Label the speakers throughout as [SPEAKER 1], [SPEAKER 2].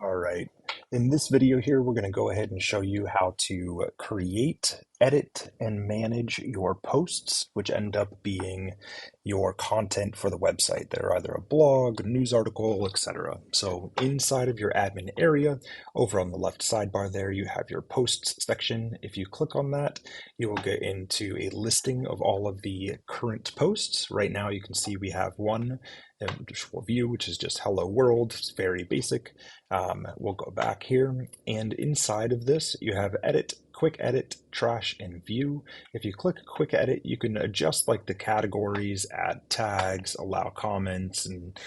[SPEAKER 1] All right. In this video here, we're going to go ahead and show you how to create, edit, and manage your posts, which end up being your content for the website. They're either a blog, a news article, etc. So inside of your admin area, over on the left sidebar there, you have your posts section. If you click on that, you will get into a listing of all of the current posts. Right now, you can see we have one view, which is just hello world. It's very basic. We'll go back here, and inside of this, you have edit, quick edit, trash, and view. If you click quick edit, you can adjust like the categories, add tags, allow comments, and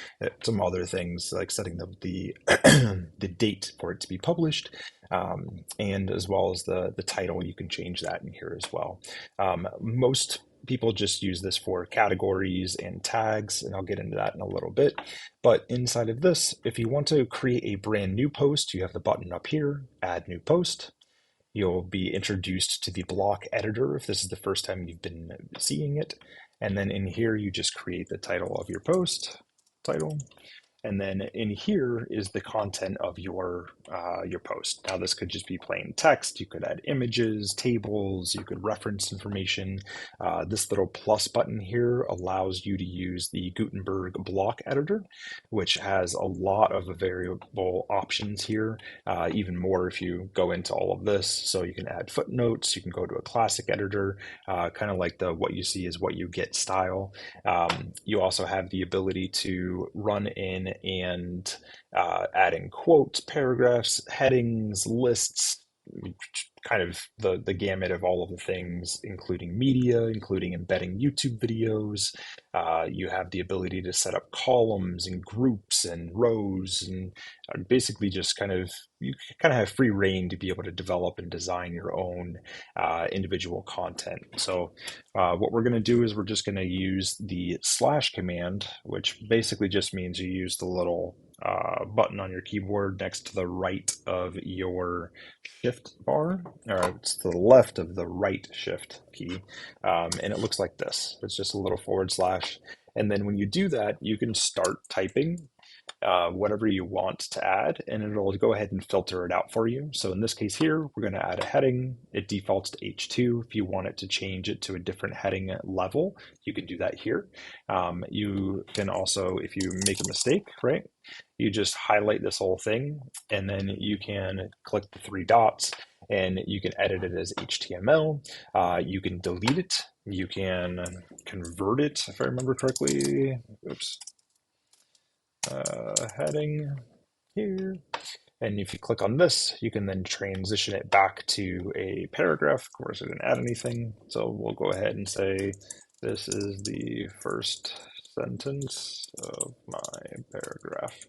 [SPEAKER 1] some other things like setting the the date for it to be published, and as well as the title. You can change that in here as well. Most people just use this for categories and tags, and I'll get into that in a little bit. But inside of this, if you want to create a brand new post, you have the button up here, add new post. You'll be introduced to the block editor if this is the first time you've been seeing it. And then in here, you just create the title of your post, title. And then in here is the content of your post. Now this could just be plain text. You could add images, tables. You could reference information. This little plus button here allows you to use the Gutenberg block editor, which has a lot of variable options here. Even more if you go into all of this. So you can add footnotes. You can go to a classic editor, kind of like the what you see is what you get style. You also have the ability to run in and adding quotes, paragraphs, headings, lists, kind of the gamut of all of the things, including media, including embedding YouTube videos. You have the ability to set up columns and groups and rows, and basically just you kind of have free reign to be able to develop and design your own individual content. So what we're going to do is we're just going to use the slash command, which basically just means you use the little button on your keyboard next to the right of your shift bar, or it's to the left of the right shift key, and it looks like this. It's just a little forward slash, and then when you do that, you can start typing whatever you want to add, and it'll go ahead and filter it out for you. So in this case here, we're going to add a heading. It defaults to H2. If you want it to change it to a different heading level, you can do that here. You can also, if you make a mistake, right, you just highlight this whole thing, and then you can click the three dots, and you can edit it as HTML. You can delete it. You can convert it, if I remember correctly. Oops. Heading here. And if you click on this, you can then transition it back to a paragraph. Of course, I didn't add anything. So we'll go ahead and say, this is the first sentence of my paragraph.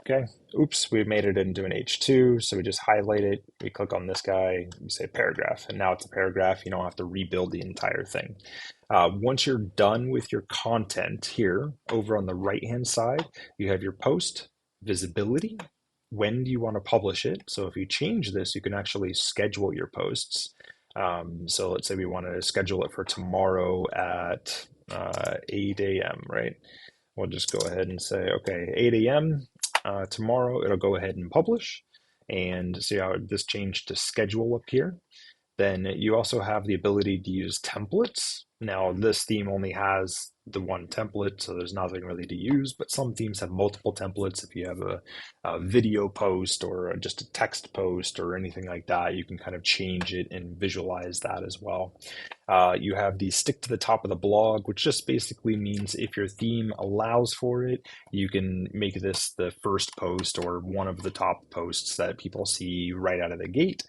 [SPEAKER 1] Okay, oops, we made it into an H2, so we just highlight it, we click on this guy, we say paragraph, and now it's a paragraph. You don't have to rebuild the entire thing. Once you're done with your content here, over on the right-hand side, you have your post, visibility, when do you want to publish it? So if you change this, you can actually schedule your posts. So let's say we wanted to schedule it for tomorrow at 8 a.m., right? We'll just go ahead and say, okay, 8 a.m. Tomorrow, it'll go ahead and publish. And see how this changed to schedule up here. Then you also have the ability to use templates. Now, this theme only has the one template, so there's nothing really to use, but some themes have multiple templates. If you have a video post or just a text post or anything like that, you can kind of change it and visualize that as well. You have the stick to the top of the blog, which just basically means if your theme allows for it, you can make this the first post or one of the top posts that people see right out of the gate.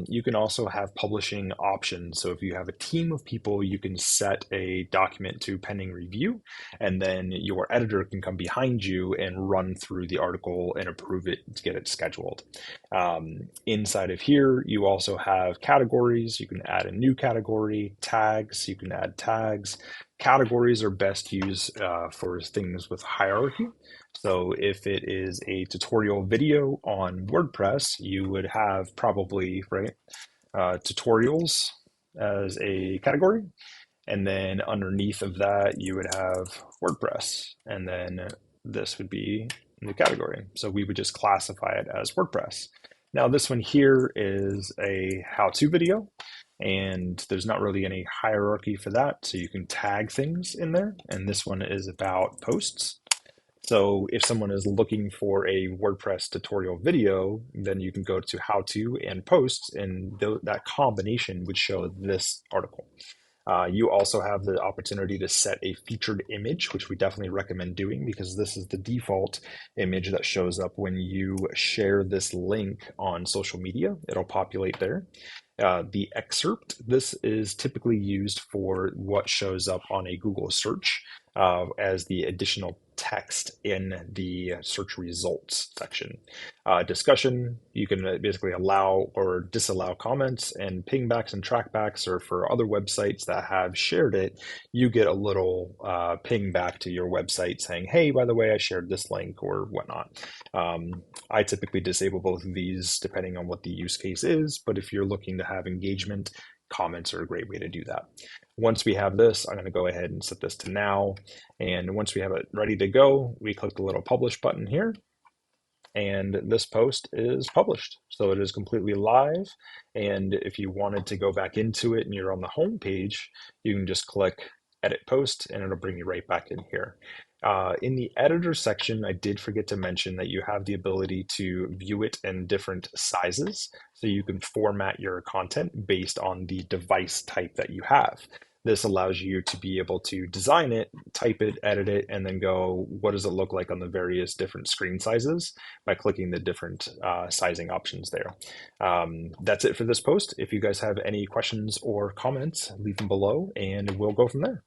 [SPEAKER 1] You can also have publishing options. So if you have a team of people, you can set a document to pending review, and then your editor can come behind you and run through the article and approve it to get it scheduled. Inside of here, you also have categories. You can add a new category, tags. You can add tags. Categories are best used for things with hierarchy. So if it is a tutorial video on WordPress, you would have probably, right, tutorials as a category. And then underneath of that, you would have WordPress. And then this would be new category. So we would just classify it as WordPress. Now this one here is a how-to video, and there's not really any hierarchy for that. So you can tag things in there. And this one is about posts. So if someone is looking for a WordPress tutorial video, then you can go to how to and posts, and that combination would show this article. You also have the opportunity to set a featured image, which we definitely recommend doing because this is the default image that shows up when you share this link on social media. It'll populate there. The excerpt, this is typically used for what shows up on a Google search as the additional text in the search results section. Discussion, you can basically allow or disallow comments, and pingbacks and trackbacks, or for other websites that have shared it, you get a little ping back to your website saying, hey, by the way, I shared this link or whatnot. I typically disable both of these depending on what the use case is, but if you're looking to have engagement, comments are a great way to do that. Once we have this, I'm going to go ahead and set this to now. And once we have it ready to go, we click the little publish button here, and this post is published. So it is completely live. And if you wanted to go back into it and you're on the home page, you can just click edit post and it'll bring you right back in here. In the editor section, I did forget to mention that you have the ability to view it in different sizes. So you can format your content based on the device type that you have. This allows you to be able to design it, type it, edit it, and then go, what does it look like on the various different screen sizes by clicking the different sizing options there. That's it for this post. If you guys have any questions or comments, leave them below and we'll go from there.